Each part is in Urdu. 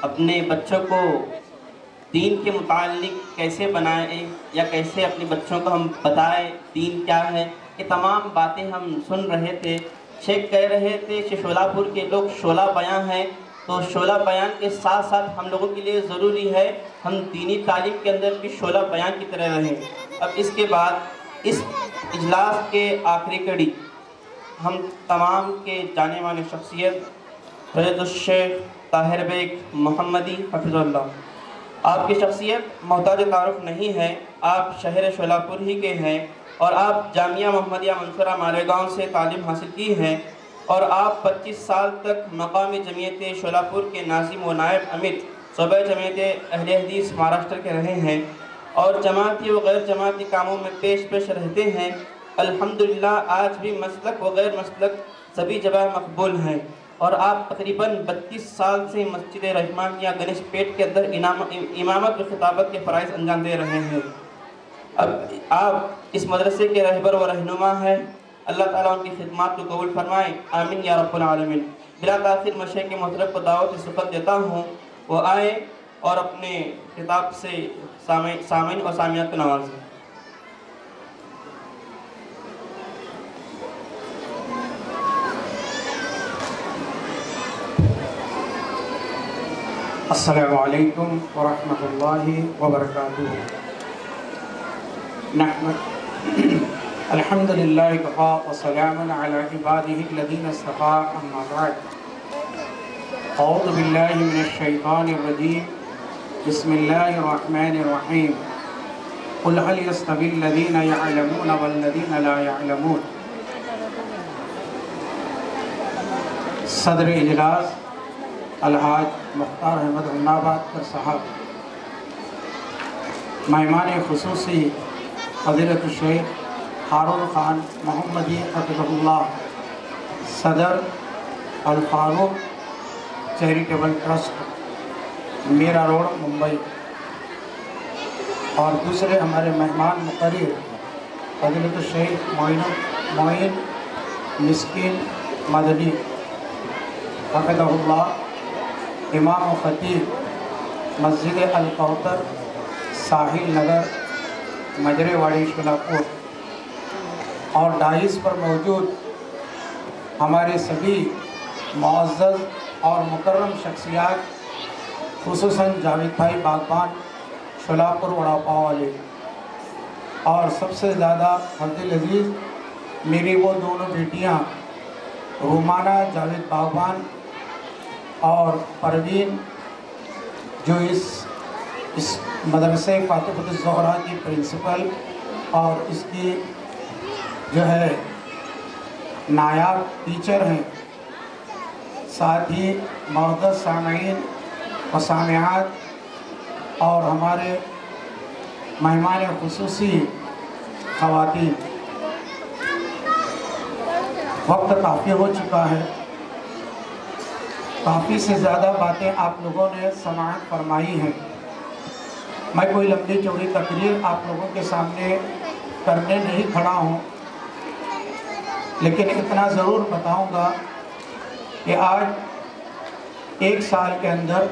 اپنے بچوں کو دین کے متعلق کیسے بنائیں یا کیسے اپنے بچوں کو ہم بتائیں دین کیا ہے، یہ تمام باتیں ہم سن رہے تھے۔ شیخ کہہ رہے تھے کہ شولہ پور کے لوگ شعلہ بیاں ہیں، تو شعلہ بیان کے ساتھ ساتھ ہم لوگوں کے لیے ضروری ہے ہم دینی تعلیم کے اندر بھی شعلہ بیان کی طرح رہیں۔ اب اس کے بعد اس اجلاس کے آخری کڑی ہم تمام کے جانے مانے شخصیت فیض الشیخ طاہر بیگ محمدی حفظ اللہ، آپ کی شخصیت محتاج تعارف نہیں ہے، آپ شہر شولہ پور ہی کے ہیں اور آپ جامعہ محمدیہ منصورہ مالیگاؤں سے تعلیم حاصل کی ہے اور آپ 25 سال تک مقامی جمعیت شولہ پور کے ناظم و نائب امیر صوبہ جمعیت اہل حدیث مہاراشٹر کے رہے ہیں اور جماعتی و غیر جماعتی کاموں میں پیش رہتے ہیں۔ الحمدللہ آج بھی مسلک و غیر مسلک سبھی جگہ مقبول ہیں اور آپ تقریباً 32 سال سے مسجد رحمانیہ گنیش پیٹ کے اندر امامت و خطابت کے فرائض انجام دے رہے ہیں۔ اب آپ اس مدرسے کے رہبر و رہنما ہیں، اللہ تعالیٰ ان کی خدمات کو قبول فرمائے، آمین یا رب العالمین۔ بلا تاخیر مشیخ کے محترم کو دعوت سبقت دیتا ہوں، وہ آئیں اور اپنے خطاب سے سامعین اور سامعات کو نوازیں۔ السلام علیکم ورحمۃ اللہ وبرکاتہ۔ الحمد للہ کفا وسلام علی عبادہ الذین اصطفیٰ، اما بعد، اعوذ باللہ من الشیطان الرجیم، بسم اللہ الرحمن الرحیم، قل هل یستوی الذین یعلمون والذین لا یعلمون۔ صدر اجلاس الحاج مختار احمد عنابادکر صاحب، مہمان خصوصی فضیلت الشیخ ہارون خان محمدی حفظہ اللہ، صدر الفاروق چیریٹیبل ٹرسٹ میرا روڈ ممبئی، اور دوسرے ہمارے مہمان مقرر فضیلت الشیخ معین مسکین مدنی حفظہ اللہ، امام و خطیب مسجد الکوثر ساحل نگر مجرے واڑی شولہ پور، اور ڈائس پر موجود ہمارے سبھی معزز اور مکرم شخصیات، خصوصاً جاوید بھائی باغبان شولہ پور وڑا پاؤ والے، اور سب سے زیادہ حد العزیز میری وہ دونوں بیٹیاں رومانہ جاوید باغبان اور پروین، جو اس مدرسے فاطمۃ الزہرا کی پرنسپل اور اس کی جو ہے نایاب ٹیچر ہیں، ساتھ ہی معزز سامعین و سامعات اور ہمارے مہمان خصوصی خواتین، وقت کافی ہو چکا ہے، کافی سے زیادہ باتیں آپ لوگوں نے سماعت فرمائی ہیں۔ میں کوئی لمبی چوڑی تقریر آپ لوگوں کے سامنے کرنے نہیں کھڑا ہوں، لیکن اتنا ضرور بتاؤں گا کہ آج 1 سال کے اندر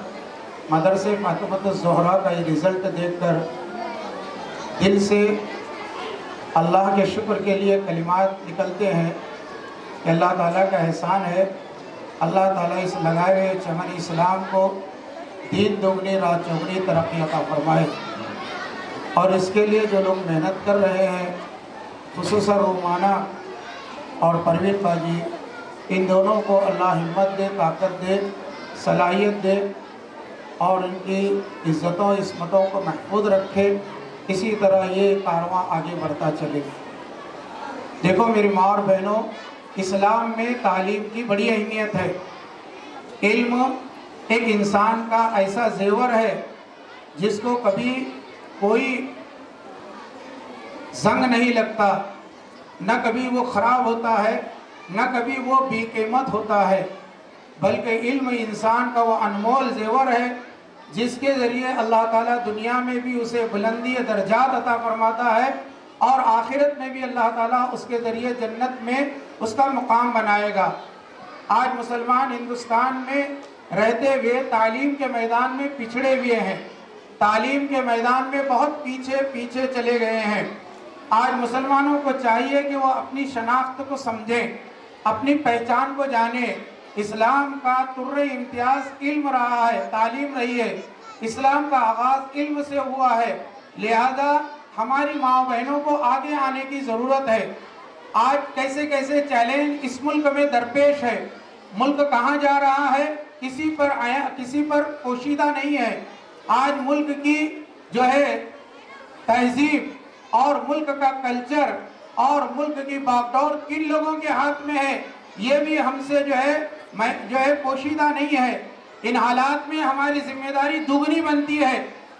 مدرسے فاطمۃ الزہرا کا یہ رزلٹ دیکھ کر دل سے اللہ کے شکر کے لیے کلمات نکلتے ہیں کہ اللہ تعالیٰ کا احسان ہے، اللہ تعالیٰ اس لگائے ہوئے چمن اسلام کو دین دوگنی رات چوگنی ترقی عطا فرمائے، اور اس کے لیے جو لوگ محنت کر رہے ہیں، خصوصاً رومانہ اور پروین باجی، ان دونوں کو اللہ ہمت دے، طاقت دے، صلاحیت دے اور ان کی عزتوں عصمتوں کو محفوظ رکھے، اسی طرح یہ کارواں آگے بڑھتا چلے۔ دیکھو میری ماں اور بہنوں، اسلام میں تعلیم کی بڑی اہمیت ہے۔ علم ایک انسان کا ایسا زیور ہے جس کو کبھی کوئی زنگ نہیں لگتا، نہ کبھی وہ خراب ہوتا ہے، نہ کبھی وہ بے قیمت ہوتا ہے، بلکہ علم انسان کا وہ انمول زیور ہے جس کے ذریعے اللہ تعالیٰ دنیا میں بھی اسے بلندی درجات عطا فرماتا ہے اور آخرت میں بھی اللہ تعالیٰ اس کے ذریعے جنت میں اس کا مقام بنائے گا۔ آج مسلمان ہندوستان میں رہتے ہوئے تعلیم کے میدان میں پچھڑے ہوئے ہیں، تعلیم کے میدان میں بہت پیچھے چلے گئے ہیں۔ آج مسلمانوں کو چاہیے کہ وہ اپنی شناخت کو سمجھیں، اپنی پہچان کو جانیں۔ اسلام کا طر امتیاز علم رہا ہے، تعلیم رہی ہے، اسلام کا آغاز علم سے ہوا ہے، لہذا ہماری ماں بہنوں کو آگے آنے کی ضرورت ہے۔ آج کیسے کیسے چیلنج اس ملک میں درپیش ہے، ملک کہاں جا رہا ہے کسی پر پوشیدہ نہیں ہے۔ آج ملک کی جو ہے تہذیب اور ملک کا کلچر اور ملک کی باگڈور کن لوگوں کے ہاتھ میں ہے، یہ بھی ہم سے جو ہے پوشیدہ نہیں ہے۔ ان حالات میں ہماری ذمہ داری دگنی بنتی ہے،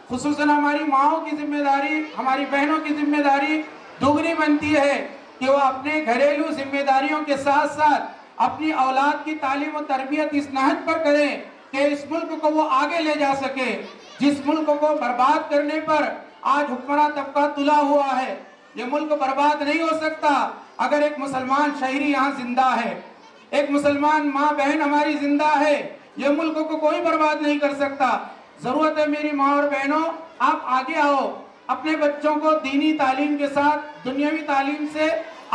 خصوصاً ہماری ماؤں کی ذمہ داری، ہماری بہنوں کی ذمہ داری دگنی بنتی ہے کہ وہ اپنے گھریلو ذمہ داریوں کے ساتھ ساتھ اپنی اولاد کی تعلیم و تربیت اس نہج پر کریں کہ اس ملک کو وہ آگے لے جا سکے۔ جس ملک کو برباد کرنے پر آج حکمراں طبقہ تلا ہوا ہے، یہ ملک برباد نہیں ہو سکتا اگر ایک مسلمان شہری یہاں زندہ ہے، ایک مسلمان ماں بہن ہماری زندہ ہے، یہ ملک کو کوئی برباد نہیں کر سکتا۔ ضرورت ہے میری ماں اور بہنوں، آپ آگے آؤ، اپنے بچوں کو دینی تعلیم کے ساتھ دنیاوی تعلیم سے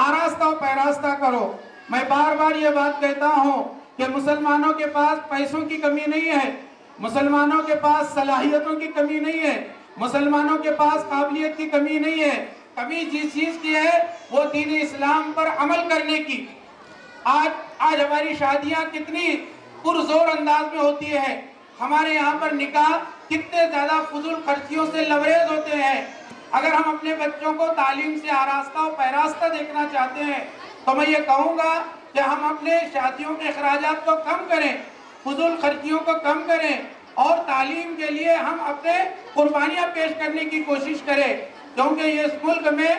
آراستہ و پیراستہ کرو۔ میں بار بار یہ بات کہتا ہوں کہ مسلمانوں کے پاس پیسوں کی کمی نہیں ہے، مسلمانوں کے پاس صلاحیتوں کی کمی نہیں ہے، مسلمانوں کے پاس قابلیت کی کمی نہیں ہے، کمی جس چیز کی ہے وہ دین اسلام پر عمل کرنے کی۔ آج ہماری شادیاں کتنی پرزور انداز میں ہوتی ہے، ہمارے یہاں پر نکاح کتنے زیادہ فضول خرچیوں سے لبریز ہوتے ہیں۔ اگر ہم اپنے بچوں کو تعلیم سے آراستہ و پیراستہ دیکھنا چاہتے ہیں تو میں یہ کہوں گا کہ ہم اپنے شادیوں کے اخراجات کو کم کریں، فضول خرچیوں کو کم کریں اور تعلیم کے لیے ہم اپنے قربانیاں پیش کرنے کی کوشش کریں، کیونکہ یہ اس ملک میں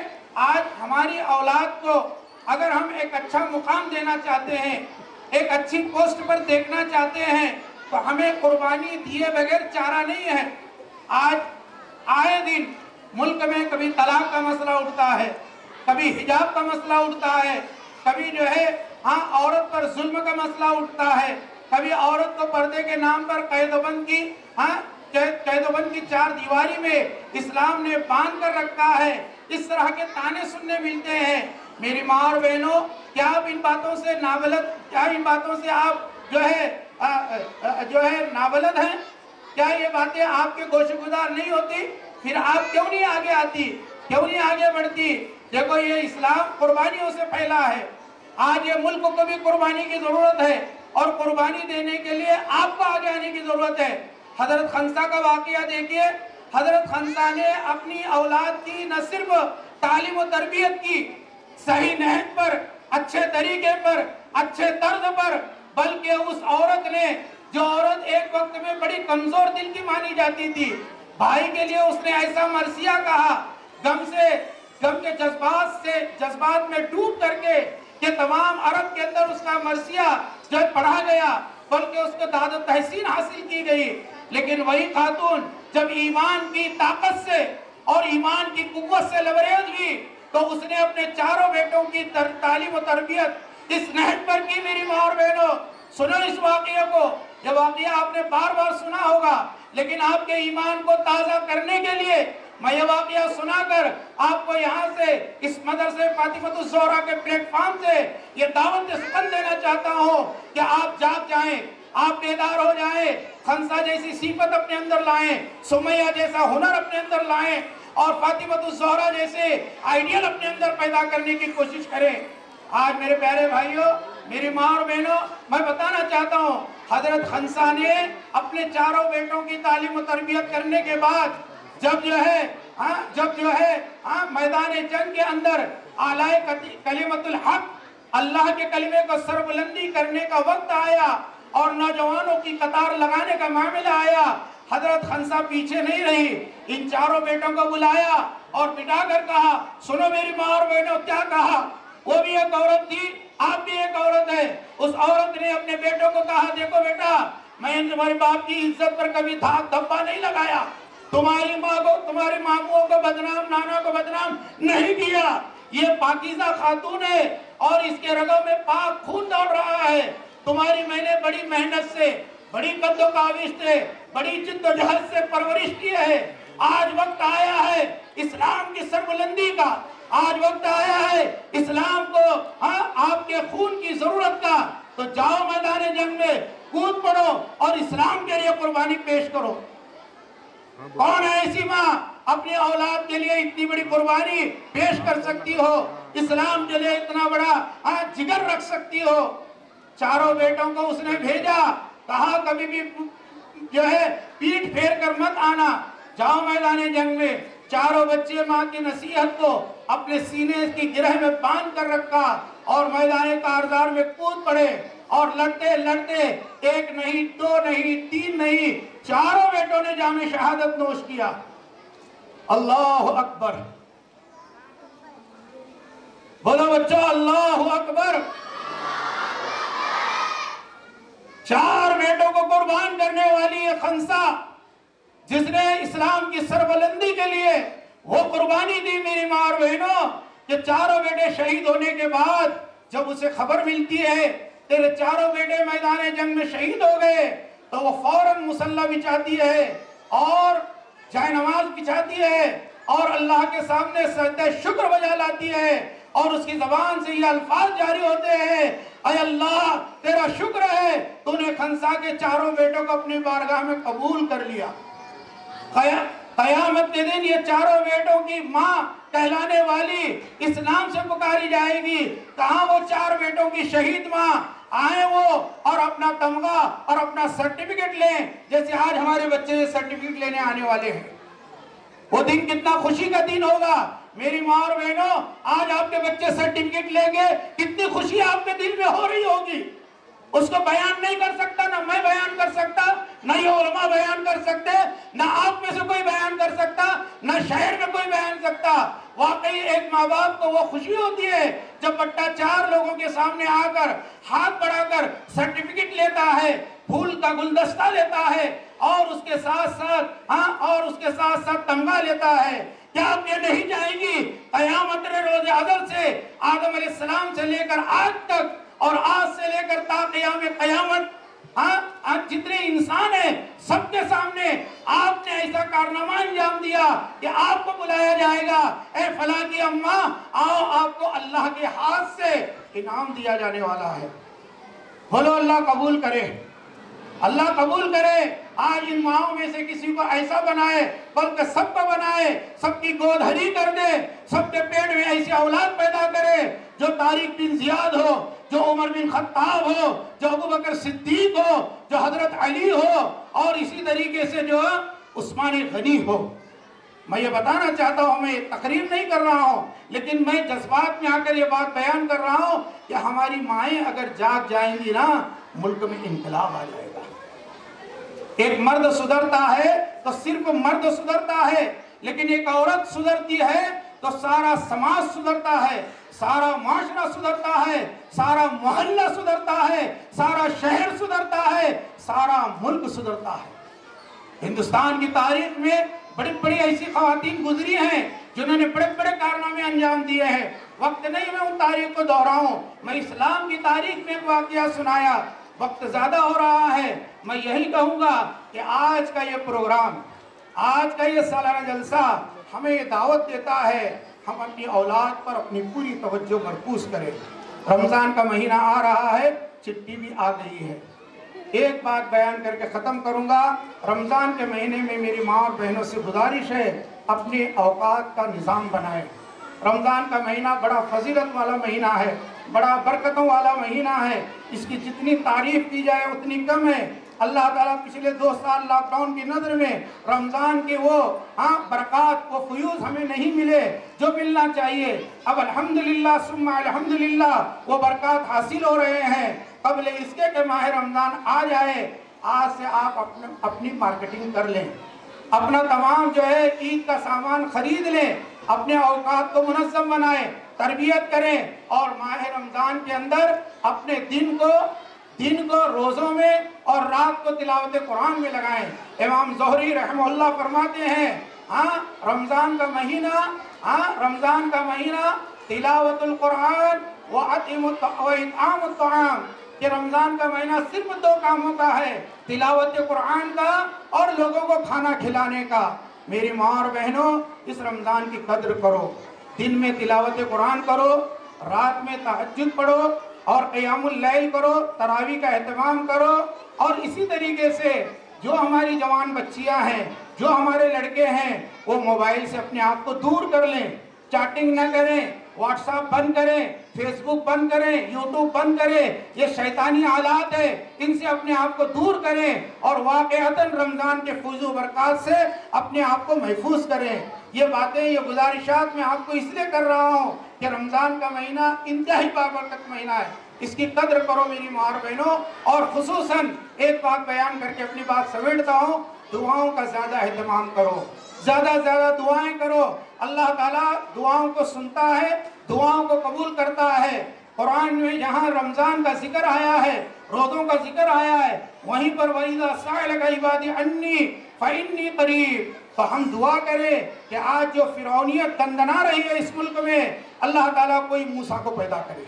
آج ہماری اولاد کو اگر ہم ایک اچھا مقام دینا چاہتے ہیں، ایک اچھی پوسٹ پر دیکھنا چاہتے ہیں تو ہمیں قربانی دیے بغیر چارہ نہیں ہے۔ آج آئے دن ملک میں کبھی طلاق کا مسئلہ اٹھتا ہے، کبھی حجاب کا مسئلہ اٹھتا ہے، کبھی جو ہے عورت پر ظلم کا مسئلہ اٹھتا ہے، کبھی عورت کو پردے کے نام پر قید و بند کی چار دیواری میں اسلام نے باندھ کر رکھا ہے۔ اس طرح کے تانے سننے ملتے ہیں۔ میری ماں اور بہنوں، کیا آپ ان باتوں سے آپ جو ہے نابلد ہیں؟ کیا یہ باتیں آپ کے گوش گزار نہیں ہوتی؟ پھر آپ کیوں نہیں آگے آتی، کیوں نہیں آگے بڑھتی؟ دیکھو یہ اسلام قربانیوں سے پھیلا ہے، آج یہ ملک کو بھی قربانی کی ضرورت ہے اور قربانی دینے کے لیے آپ کو آگے آنے کی ضرورت ہے۔ حضرت خنسا کا واقعہ دیکھیے، حضرت خنسا نے اپنی اولاد کی نہ صرف تعلیم و تربیت کی صحیح نہج پر، اچھے طریقے پر، اچھے طرز پر، بلکہ اس عورت نے جو عورت ایک وقت میں بڑی کمزور دل کی مانی جاتی تھی، بھائی کے لیے اس نے ایسا مرثیہ کہا، غم کے جذبات میں ڈوب کر کے کہ تمام عرب کے اندر اس کا مرثیہ جو پڑھا گیا، بلکہ اس کو داد و تحسین حاصل کی گئی۔ لیکن وہی خاتون جب ایمان کی طاقت سے اور ایمان کی قوت سے لبریز ہوئی تو اس نے اپنے چاروں بیٹوں کی تعلیم و تربیت اس نہج پر کی۔ میری ماں اور بہنوں، سنو اس واقعے کو، یہ واقعہ آپ نے بار بار سنا ہوگا، لیکن آپ کے ایمان کو تازہ کرنے کے لیے میں یہ واقعہ سنا کر آپ کو یہاں سے اس مدرسہ فاطمۃ الزہرا کے پلیٹ فارم سے یہ دعوت سخن دینا چاہتا ہوں کہ آپ جاگ جائیں، آپ بیدار ہو جائیں، خنسا جیسی صفت اپنے اندر لائیں، سمیہ جیسا ہنر اپنے اندر لائیں اور فاطمۃ الزہرا جیسے آئیڈیل اپنے اندر پیدا کرنے کی کوشش کریں۔ آج میرے پیارے بھائیوں، میری ماں اور بہنوں، میں بتانا چاہتا ہوں حضرت خنسا نے اپنے چاروں بیٹوں کی تعلیم و تربیت کرنے کے بعد جب جو ہے میدان جنگ کے اندر اعلیٰ کلمت الحق، اللہ کے کلمے کو سربلندی کرنے کا وقت آیا اور نوجوانوں کی قطار لگانے کا معاملہ آیا، حضرت خنسا پیچھے نہیں رہی، ان چاروں بیٹوں کو بلایا اور بٹھا کر کہا، سنو میری ماں اور بہنوں، کیا کہا؟ وہ بھی ایک عورت تھی، آپ بھی ایک عورت ہے۔ اس عورت نے اپنے بیٹوں کو کہا، دیکھو بیٹا، میں تمہارے باپ کی عزت پر کبھی دھاک دھبا نہیں لگایا، تمہاری ماں کو، تمہارے ماموں کو بدنام، نانا کو بدنام نہیں کیا، یہ پاکیزہ خاتون ہے اور اس کے رگوں میں پاک خون دوڑ رہا ہے۔ تمہاری میں نے بڑی محنت سے بڑی قد و کاوش سے، بڑی جد و جہد سے پرورش کی ہے۔ آج وقت آیا ہے اسلام کی سربلندی کا، آج وقت آیا ہے اسلام کو آپ کے خون کی ضرورت کا، تو جاؤ میدان جنگ میں کود پڑو اور اسلام کے لیے قربانی پیش کرو۔ کون ہے ایسی ماں اپنی اولاد کے لیے اتنی بڑی قربانی پیش کر سکتی ہو، اسلام کے لیے اتنا بڑا جگر رکھ سکتی ہو؟ چاروں بیٹوں کو اس نے بھیجا، کہا کبھی بھی جو ہے پیٹھ پھیر کر مت آنا، جاؤ میدان جنگ میں۔ چاروں بچے ماں کی نصیحت کو اپنے سینے کی گرہ میں باندھ کر رکھا اور میدان کارزار میں کود پڑے، اور لڑتے لڑتے ایک نہیں، دو نہیں، تین نہیں، چاروں بیٹوں نے جام شہادت نوش کیا۔ اللہ اکبر، بولو بچوں اللہ اکبر۔ چار بیٹوں کو قربان کرنے والی یہ خنسا، جس نے اسلام کی سربلندی کے لیے وہ قربانی دی، میری ماں اور بہنوں، کہ چاروں بیٹے شہید ہونے کے بعد جب اسے خبر ملتی ہے تیرے چاروں بیٹے میدان جنگ میں شہید ہو گئے، تو وہ فوراً مصلی بچھاتی ہے اور جائے نماز بچھاتی ہے اور اللہ کے سامنے سجدہ شکر بجا لاتی ہے، اور اس کی زبان سے یہ الفاظ جاری ہوتے ہیں، اے اللہ تیرا شکر ہے تو نے خنسا کے چاروں بیٹوں کو اپنی بارگاہ میں قبول کر لیا۔ قیامت کے دن یہ چاروں بیٹوں کی ماں کہلانے والی اس نام سے پکاری جائے گی۔ کہاں وہ چار بیٹوں کی شہید ماں؟ آئیں وہ اور اپنا تمغہ اور اپنا سرٹیفکیٹ لیں، جیسے آج ہمارے بچے سرٹیفکیٹ لینے آنے والے ہیں۔ وہ دن کتنا خوشی کا دن ہوگا میری ماں اور بہنوں، آج آپ کے بچے سرٹیفکیٹ لیں گے، کتنی خوشی آپ کے دل میں ہو رہی ہوگی۔ اس کو بیان نہیں کر سکتا، نہ میں بیان کر سکتا، نہ یہ علماء بیان کر سکتے، نہ آپ میں سے کوئی بیان کر سکتا، نہ شہر میں کوئی بیان سکتا۔ واقعی ایک ماں باپ کو وہ خوشی ہوتی ہے جب بچہ چار لوگوں کے سامنے آ کر ہاتھ بڑھا کر سرٹیفکیٹ لیتا ہے، پھول کا گلدستہ لیتا ہے، اور اس کے ساتھ ساتھ تمغہ لیتا ہے۔ کیا آپ یہ نہیں جائے گی قیامت روز ازل سے آدم علیہ السلام سے لے کر آج تک، اور آج سے لے کر تا قیام قیامت، جتنے انسان ہیں سب کے سامنے آپ نے ایسا کارنامہ انجام دیا کہ آپ کو بلایا جائے گا، اے فلاں کی اماں آؤ، آپ کو اللہ کے ہاتھ سے انعام دیا جانے والا ہے۔ بولو اللہ قبول کرے، اللہ قبول کرے۔ آج ان ماؤں میں سے کسی کو ایسا بنائے، بلکہ سب کو بنائے، سب کی گود ہری کر دے، سب کے پیٹ میں ایسی اولاد پیدا کرے جو طارق بن زیاد ہو، جو عمر بن خطاب ہو، جو ابوبکر صدیق ہو، جو حضرت علی ہو، اور اسی طریقے سے جو عثمان غنی ہو۔ میں یہ بتانا چاہتا ہوں، میں تقریر نہیں کر رہا ہوں، لیکن میں جذبات میں آ کر یہ بات بیان کر رہا ہوں کہ ہماری مائیں اگر جاگ جائیں گی نا، ملک میں انقلاب آ جائے گا۔ ایک مرد سدھرتا ہے تو صرف مرد سدھرتا ہے، لیکن ایک عورت سدھرتی ہے تو سارا سماج سدھرتا ہے، سارا معاشرہ سدھرتا ہے، سارا محلہ سدھرتا ہے، سارا شہر سدھرتا ہے، سارا ملک سدھرتا ہے۔ ہندوستان کی تاریخ میں بڑی بڑی ایسی خواتین گزری ہیں جنہوں نے بڑے بڑے کارنامے انجام دیے ہیں۔ وقت نہیں میں ان تاریخ کو دہراؤں، میں اسلام کی تاریخ میں ایک واقعہ سنایا، وقت زیادہ ہو رہا ہے۔ میں یہی کہوں گا کہ آج کا یہ پروگرام، آج کا یہ سالانہ جلسہ ہمیں یہ دعوت دیتا ہے ہم اپنی اولاد پر اپنی پوری توجہ مرکوز کریں۔ رمضان کا مہینہ آ رہا ہے، چھٹی بھی آ گئی ہے۔ ایک بات بیان کر کے ختم کروں گا، رمضان کے مہینے میں میری ماں اور بہنوں سے گزارش ہے اپنے اوقات کا نظام بنائیں۔ رمضان کا مہینہ بڑا فضیلت والا مہینہ ہے، بڑا برکتوں والا مہینہ ہے، اس کی جتنی تعریف کی جائے اتنی کم ہے۔ اللہ تعالیٰ پچھلے 2 سال لاک ڈاؤن کی نظر میں رمضان کے وہ برکات، وہ فیوز ہمیں نہیں ملے جو ملنا چاہیے۔ اب الحمدللہ ثم الحمدللہ وہ برکات حاصل ہو رہے ہیں۔ قبل اس کے کہ ماہ رمضان آ جائے، آج سے آپ اپنی مارکیٹنگ کر لیں، اپنا تمام جو ہے عید کا سامان خرید لیں، اپنے اوقات کو منظم بنائیں، تربیت کریں، اور ماہ رمضان کے اندر اپنے دن کو روزوں میں اور رات کو تلاوت قرآن میں لگائیں۔ امام زہری رحمہ اللہ فرماتے ہیں رمضان کا مہینہ تلاوت القرآن و اطعام الطعام، کہ رمضان کا مہینہ صرف 2 کاموں کا ہے، تلاوت قرآن کا اور لوگوں کو کھانا کھلانے کا۔ میری ماں اور بہنوں، اس رمضان کی قدر کرو، دن میں تلاوت قرآن کرو، رات میں تہجد پڑھو اور قیام اللیل کرو، تراویح کا اہتمام کرو، اور اسی طریقے سے جو ہماری جوان بچیاں ہیں، جو ہمارے لڑکے ہیں، وہ موبائل سے اپنے آپ کو دور کر لیں، چیٹنگ نہ کریں، واٹس ایپ بند کریں، فیس بک بند کریں، یوٹیوب بند کریں، یہ شیطانی حالات ہے، ان سے اپنے آپ کو دور کریں اور واقعتاً رمضان کے فیض و برکات سے اپنے آپ کو محفوظ کریں۔ یہ باتیں، یہ گزارشات میں آپ کو اس لیے کر رہا ہوں کہ رمضان کا مہینہ انتہائی بابرکت مہینہ ہے، اس کی قدر کرو میری ماں اور بہنوں۔ اور خصوصاً ایک بات بیان کر کے اپنی بات سمیٹتا ہوں، دعاؤں کا زیادہ اہتمام کرو، زیادہ زیادہ دعائیں کرو۔ اللہ تعالیٰ دعاؤں کو سنتا ہے، دعاؤں کو قبول کرتا ہے۔ قرآن میں جہاں رمضان کا ذکر آیا ہے، روزوں کا ذکر آیا ہے، وہیں پر وَإِذَا سَأَلَكَ عِبَادِي عَنِّي فَإِنِّي قَرِيبٌ، تو ہم دعا کریں کہ آج جو فرعونیت دندنا رہی ہے اس ملک میں، اللہ تعالیٰ کوئی موسیٰ کو پیدا کرے،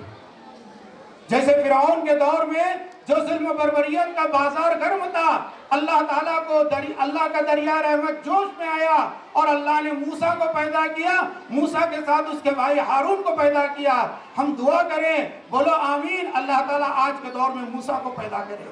جیسے فرعون کے دور میں جو ظلم و بربریت کا بازار گرم تھا، اللہ تعالیٰ کو اللہ کا دریا رحمت جوش میں آیا اور اللہ نے موسیٰ کو پیدا کیا، موسیٰ کے ساتھ اس کے بھائی ہارون کو پیدا کیا۔ ہم دعا کریں، بولو آمین، اللہ تعالیٰ آج کے دور میں موسیٰ کو پیدا کرے،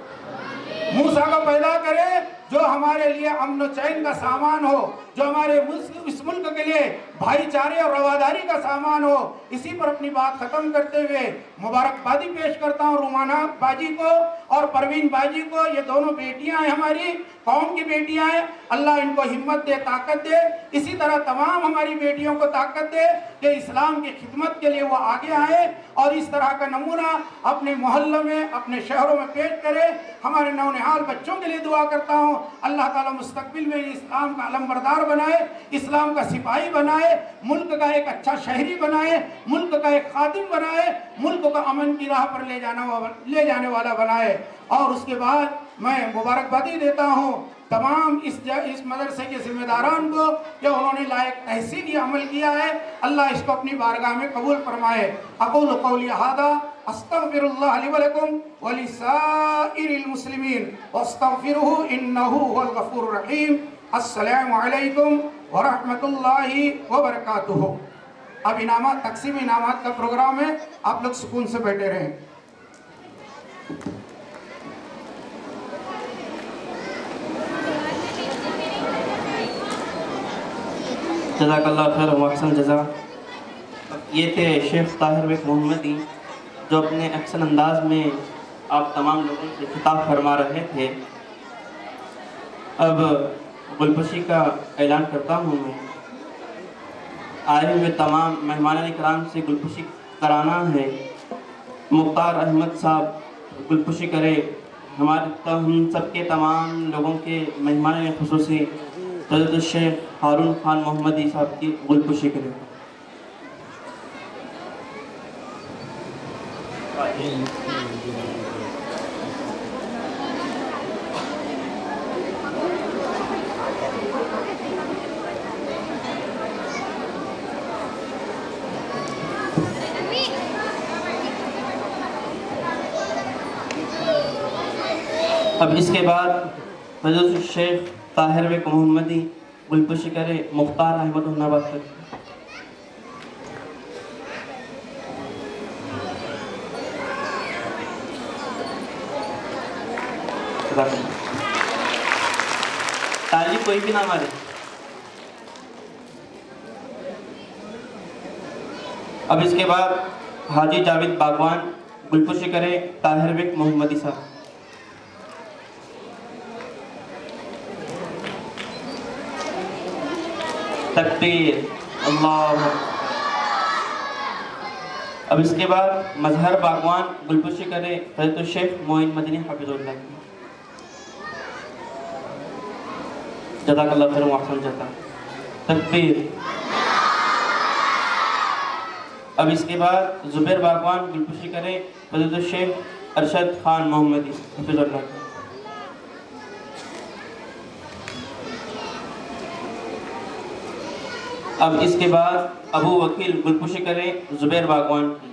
موسیٰ کو پیدا کرے جو ہمارے لیے امن و چین کا سامان ہو، جو ہمارے اس ملک کے لیے بھائی چارے اور رواداری کا سامان ہو۔ اسی پر اپنی بات ختم کرتے ہوئے مبارکبادی پیش کرتا ہوں رومانہ باجی کو اور پروین باجی کو، یہ دونوں بیٹیاں ہیں، ہماری قوم کی بیٹیاں ہیں، اللہ ان کو ہمت دے، طاقت دے، اسی طرح تمام ہماری بیٹیوں کو طاقت دے کہ اسلام کی خدمت کے لیے وہ آگے آئے اور اس طرح کا نمونہ اپنے محلوں میں، اپنے شہروں میں پیش کرے۔ ہمارے نونہال بچوں کے لیے دعا کرتا ہوں، اللہ تعالیٰ مستقبل میں اسلام کا علمبردار بنائے، اسلام کا سپاہی بنائے، ملک کا ایک اچھا شہری بنائے، ملک کا ایک خادم بنائے، ملک کو امن کی راہ پر لے جانے والا بنائے۔ اور اس کے بعد میں مبارکبادی دیتا ہوں تمام اس مدرسے کے ذمہ داران کو کہ انہوں نے لائق تحسین یہ عمل کیا ہے، اللہ اس کو اپنی بارگاہ میں قبول فرمائے۔ اقول قولی ھذا استغفر اللہ لی ولکم ولسائر المسلمین واستغفروہ انہ هو الغفور الرحیم۔ السلام علیکم ورحمۃ اللہ وبرکاتہ۔ اب انعامات، تقسیم انعامات کا پروگرام ہے، آپ لوگ سکون سے بیٹھے رہیں۔ جزاک اللہ خیر و احسن جزا۔ یہ تھے شیخ طاہر بیگ محمدی جو اپنے احسن انداز میں آپ تمام لوگوں سے خطاب فرما رہے تھے۔ اب گلپشی کا اعلان کرتا ہوں میں، آئے ہوئے تمام مہمان کرام سے گلپشی کرانا ہے۔ مختار احمد صاحب گلپشی کرے، ہم سب کے تمام لوگوں کے مہمان خصوصی حضرت الشیخ ہارون خان محمدی صاحب کی گلپشی کرے۔ اب اس کے بعد حضرت الشیخ طاہر بیگ محمدی گلپشی کرے، مختار احمد حناباد کرے۔ تالی کوئی بھی نہ مارے۔ اب اس کے بعد حاجی جاوید باغوان گلپشی کرے، طاہر بیگ محمدی صاحب۔ تکبیر، اللہ۔ اب اس کے بعد مظہر باغوان گلپشی کرے، حضرت الشیخ معین مدنی حفظ اللہ۔ جزاک اللہ خیر و احسن جزا۔ تکبیر۔ اب اس کے بعد زبیر باغوان گلپشی کرے، حضرت الشیخ ارشد خان محمدی حفظ اللہ۔ اب اس کے بعد ابو وکیل گلپشی کرے، زبیر باغوان کی۔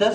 10